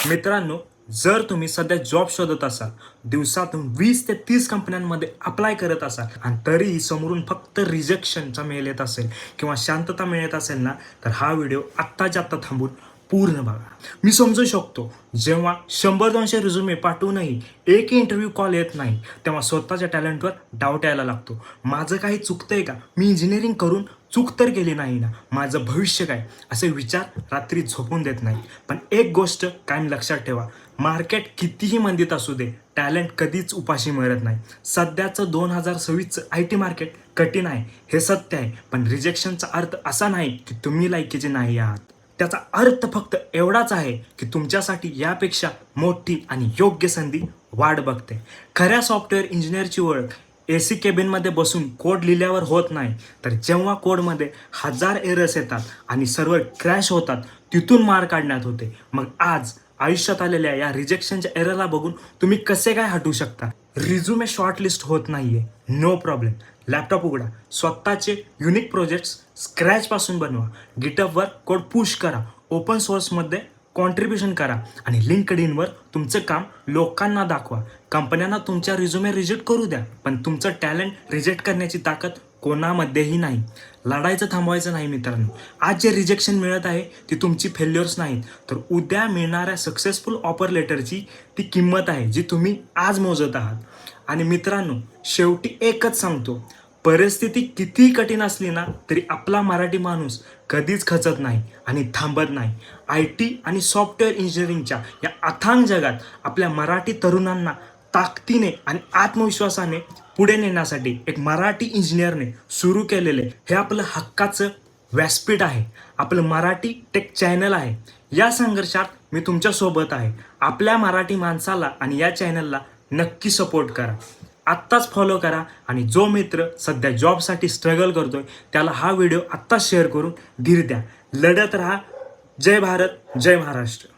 मित्रांनो, जर तुम्ही सध्या जॉब शोधत असाल, दिवसातून 20 ते 30 कंपन्यांमध्ये अप्लाय करत असाल आणि तरीही समोरून फक्त रिजेक्शनचा मेल येत असेल किंवा शांतता मिळत असेल ना, तर हा व्हिडिओ आत्ताच्या आत्ता थांबून पूर्ण बघा. मी समजू शकतो, जेव्हा 100-200 रिझ्युमे पाठवूनही एकही इंटरव्ह्यू कॉल येत नाही, तेव्हा स्वतःच्या टॅलेंटवर डाऊट यायला लागतो. माझं काही चुकतंय का? मी इंजिनिअरिंग करून चूक तर केली नाही ना, माझं भविष्य काय, असे विचार रात्री झोपून देत नाही. पण एक गोष्ट कायम लक्षात ठेवा, मार्केट कितीही मंदीत असू दे, टॅलेंट कधीच उपाशी मिळत नाही. सध्याचं 2026चं IT मार्केट कठीण आहे, हे सत्य आहे. पण रिजेक्शनचा अर्थ असा नाही की तुम्ही लायकीचे नाही आहात. त्याचा अर्थ फक्त एवढाच आहे की तुमच्यासाठी यापेक्षा मोठी आणि योग्य संधी वाट बघते. खऱ्या सॉफ्टवेअर इंजिनिअरची ओळख AC केबिनमध्ये बसून कोड लिहिल्यावर होत नाही, तर जेव्हा कोडमध्ये 1000 एरर्स येतात आणि सर्व्हर क्रॅश होतात, तिथून मार्क काढण्यात होते. मग आज आयुष्यात आलेल्या या रिजेक्शनच्या एररला बघून तुम्ही कसे काय हटू शकता? रिझ्युमे शॉर्टलिस्ट होत नाहीये, नो प्रॉब्लेम. लॅपटॉप उघडा, स्वतःचे युनिक प्रोजेक्ट्स स्क्रॅचपासून बनवा, गिटहबवर कोड पुश करा, ओपन सोर्समध्ये कॉन्ट्रीब्युशन करा आणि लिंक्डइनवर तुमचं काम लोकांना दाखवा. कंपन्यांना तुमच्या रिझ्युमे रिजेक्ट करू द्या, पण तुमचं टॅलेंट रिजेक्ट करण्याची ताकद कोणामध्येही नाही. लढायचं थांबवायचं नाही मित्रांनो. आज जे रिजेक्शन मिळत आहे ती तुमची फेल्युअर्स नाहीत, तर उद्या मिळणाऱ्या सक्सेसफुल ऑफर लेटरची ती किंमत आहे जी तुम्ही आज मोजत आहात. आणि मित्रांनो, शेवटी एकच सांगतो, परिस्थिती कितीही कठीण असली ना, तरी आपला मराठी माणूस कधीच खचत नाही आणि थांबत नाही. IT आणि सॉफ्टवेअर इंजिनिअरिंगच्या या अथांग जगात आपल्या मराठी तरुणांना ताकदीने आणि आत्मविश्वासाने पुढे नेण्यासाठी एक मराठी इंजिनिअरने सुरू केलेले हे आपलं हक्काचं व्यासपीठ आहे, आपलं मराठी टेक चॅनल आहे. या संघर्षात मी तुमच्यासोबत आहे. आपल्या मराठी माणसाला आणि या चॅनलला नक्की सपोर्ट करा. आत्ताच फॉलो करा आणि जो मित्र सध्या जॉबसाठी स्ट्रगल करतोय त्याला हा व्हिडिओ आत्ताच शेअर करून धीर द्या. लढत राहा. जय भारत, जय महाराष्ट्र.